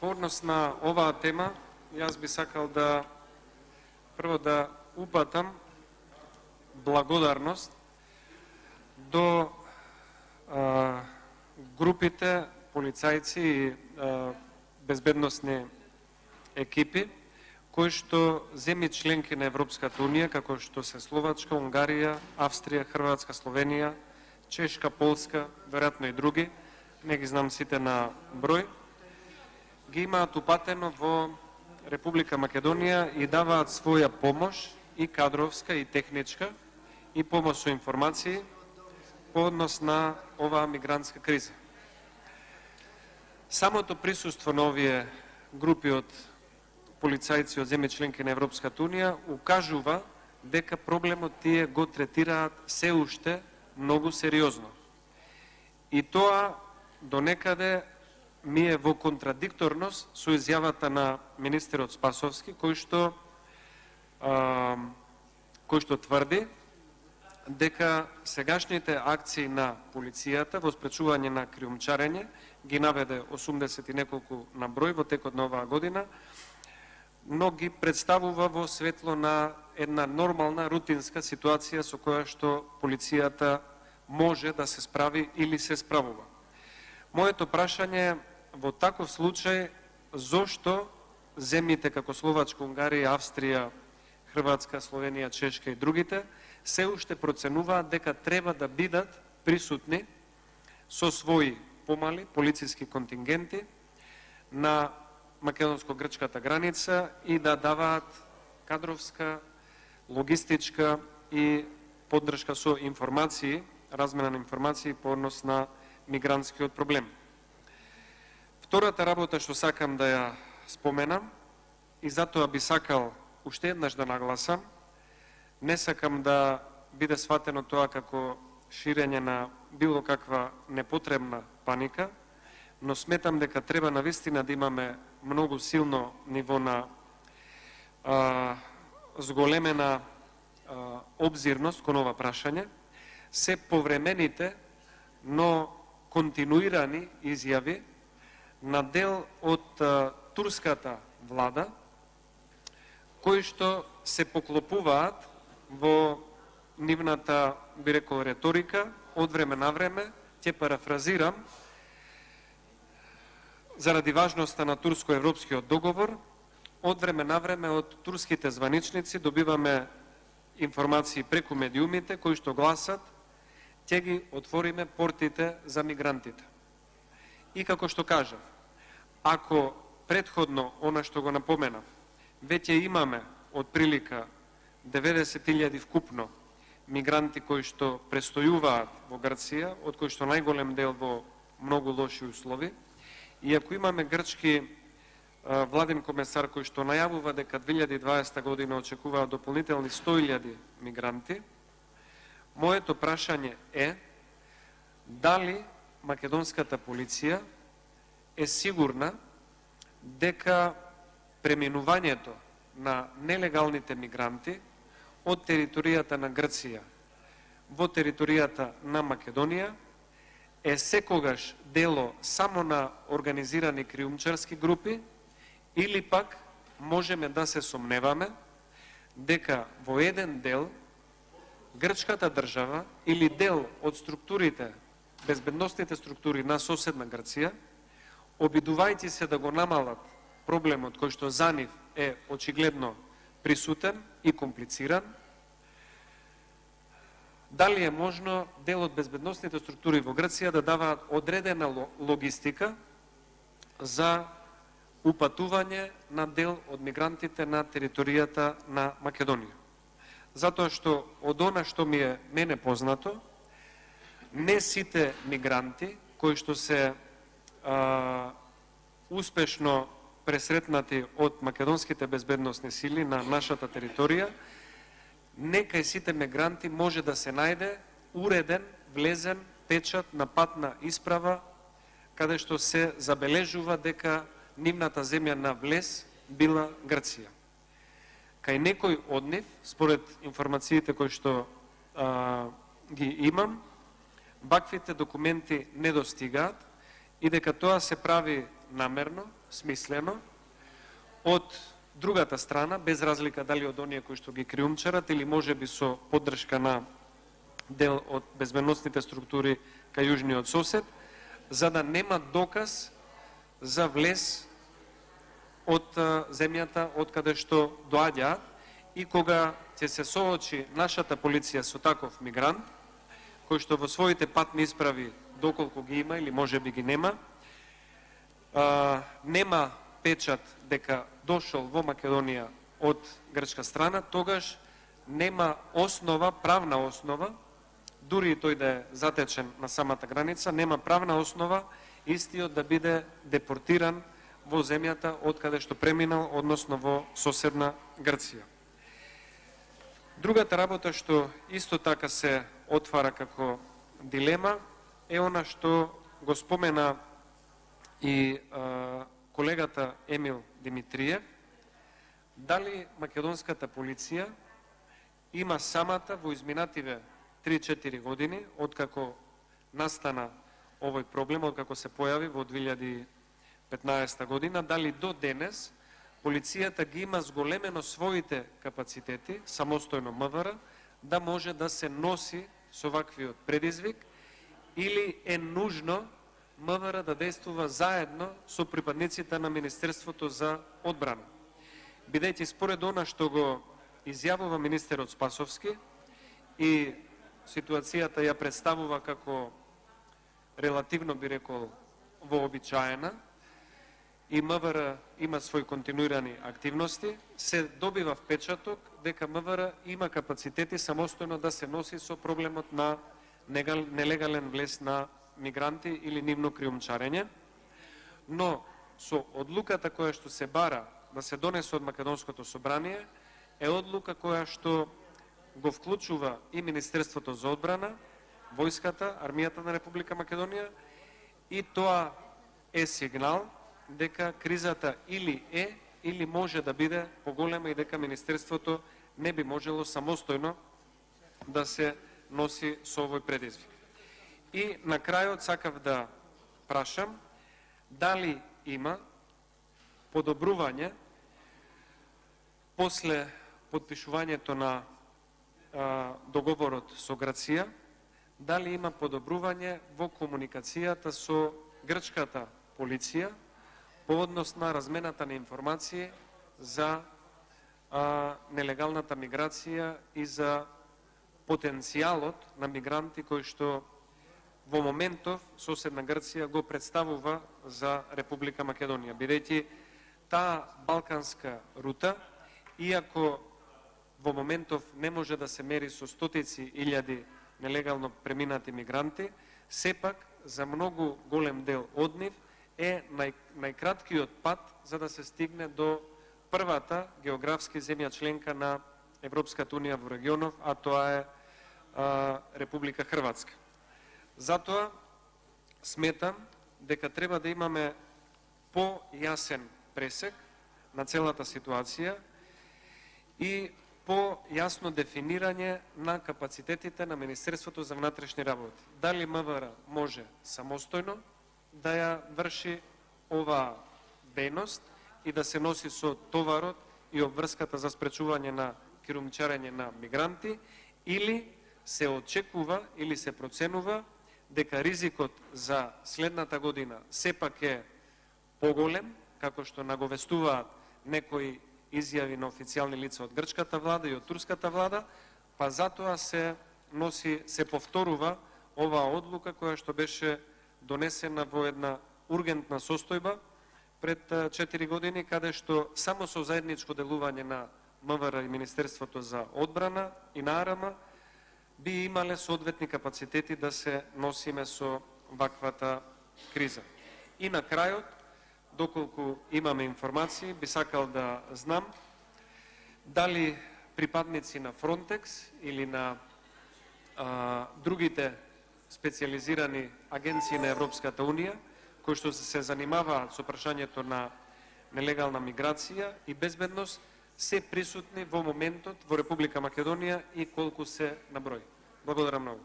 По однос на оваа тема, јас би сакал да прво да упатам благодарност до групите полицајци и безбедносни екипи кои што земји членки на Европската Унија, како што се Словачка, Унгарија, Австрија, Хрватска, Словенија, Чешка, Полска, веројатно и други, не ги знам сите на број, ги имаат упатено во Република Македонија и даваат своја помош, и кадровска, и техничка, и помош со информации по однос на оваа мигрантска криза. Самото присуство на овие групи од полицајци од земји членки на Европската Унија укажува дека проблемот тие го третираат се уште многу сериозно. И тоа до некаде ми е во контрадикторност со изјавата на министерот Спасовски, кој што тврди дека сегашните акции на полицијата во спречување на криумчарење, ги наведе 80 и неколку на број во текот на оваа година, но ги представува во светло на една нормална рутинска ситуација со која што полицијата може да се справи или се справува. Моето прашање во таков случај, зошто земјите како Словачка, Унгарија, Австрија, Хрватска, Словенија, Чешка и другите се уште проценуваат дека треба да бидат присутни со своји помали полициски контингенти на македонско-грчката граница и да даваат кадровска, логистичка и поддршка со информации, размена на информации по однос на мигрантскиот проблем. Втората работа што сакам да ја споменам, и затоа би сакал уште еднаш да нагласам, не сакам да биде сватено тоа како ширење на било каква непотребна паника, но сметам дека треба навистина да имаме многу силно ниво на зголемена обзирност кон ова прашање. Се повремените, но континуирани изјави на дел од турската влада, кои што се поклопуваат во нивната, би рекол, реторика, од време на време, ќе парафразирам, заради важноста на турско-европскиот договор, од време на време од турските званичници добиваме информации преку медиумите кои што гласат ќе ги отвориме портите за мигрантите. И како што кажав, ако претходно, она што го напоменав, веќе имаме од прилика 90.000 вкупно мигранти кои што престојуваат во Грција, од кои што најголем дел во многу лоши услови, и ако имаме грчки владин комесар кој што најавува дека 2020 година очекуваат дополнителни 100.000 мигранти, моето прашање е дали македонската полиција е сигурна дека преминувањето на нелегалните мигранти од територијата на Грција во територијата на Македонија е секогаш дело само на организирани криумчарски групи, или пак можеме да се сомневаме дека во еден дел грчката држава или дел од структурите, безбедносните структури на соседна Грција, обидувајќи се да го намалат проблемот кој што за нив е очигледно присутен и комплициран, дали е можно дел од безбедносните структури во Грција да даваат одредена логистика за упатување на дел од мигрантите на територијата на Македонија. Затоа што од она што ми е мене познато, не сите мигранти кои што се успешно пресретнати од македонските безбедносни сили на нашата територија, не кај сите мигранти може да се најде уреден, влезен печат на патна исправа, каде што се забележува дека нивната земја на влез била Грција. Кај некој од нив, според информациите кои што ги имам, ваквите документи не достигаат и дека тоа се прави намерно, смислено од другата страна, без разлика дали од оние кои што ги криумчарат или можеби со поддршка на дел од безбедносните структури кај јужниот сосед, за да нема доказ за влез од земјата од каде што доаѓа, и кога ќе се соочи нашата полиција со таков мигрант, кој што во своите патни исправи, доколку ги има или можеби ги нема, нема печат дека дошол во Македонија од грчка страна, тогаш нема основа, правна основа, дури и тој да е затечен на самата граница, нема правна основа истиот да биде депортиран во земјата од каде што преминал, односно во соседна Грција. Другата работа што исто така се отвара како дилема е она што го спомена и колегата Емил Димитриев, дали македонската полиција има самата во изминативе 3-4 години, откако настана овој проблем, откако се појави во 2015 година, дали до денес полицијата ги има зголемено своите капацитети, самостојно МВР, да може да се носи со ваквиот предизвик, или е нужно МВР да действува заедно со припадниците на Министерството за одбрана. Бидејќи според она што го изјавува министерот Спасовски и ситуацијата ја представува како релативно, би рекол, вообичаена, и МВР има своји континуирани активности, се добива впечаток дека МВР има капацитети самостојно да се носи со проблемот на нелегален влез на мигранти или нивно криумчарење, но со одлуката која што се бара да се донесе од Македонското собрание е одлука која што го вклучува и Министерството за одбрана, војската, армијата на Република Македонија, и тоа е сигнал дека кризата или е, или може да биде поголема и дека Министерството не би можело самостојно да се носи со овој предизвик. И на крајот сакав да прашам дали има подобрување после подпишувањето на договорот со Грција, дали има подобрување во комуникацијата со грчката полиција по однос на размената на информации за нелегалната миграција и за потенцијалот на мигранти кои што во моментов соседна Грција го представува за Република Македонија, бидејќи таа балканска рута, иако во моментов не може да се мери со стотици илјади нелегално преминати мигранти, сепак за многу голем дел од нив е најкраткиот пат за да се стигне до првата географски земја членка на Европската унија во регионов, а тоа е Република Хрватска. Затоа сметам дека треба да имаме по-јасен пресек на целата ситуација и по-јасно дефинирање на капацитетите на Министерството за внатрешни работи. Дали МВР може самостојно да ја врши оваа дејност и да се носи со товарот и обврската за спречување на криумчарење на мигранти, или се очекува или се проценува дека ризикот за следната година сепак е поголем, како што наговестуваат некои изјави на официјални лица од грчката влада и од турската влада, па затоа се повторува оваа одлука која што беше донесена во една ургентна состојба пред 4 години, каде што само со заедничко делување на МВР и Министерството за одбрана и на АРМ би имале соодветни капацитети да се носиме со ваквата криза. И на крајот, доколку имаме информации, би сакал да знам дали припадници на Фронтекс или на другите специализирани агенции на Европската унија, кои што се занимаваат со прашањето на нелегална миграција и безбедност, се присутни во моментот во Република Македонија и колку се на број. Благодарам многу.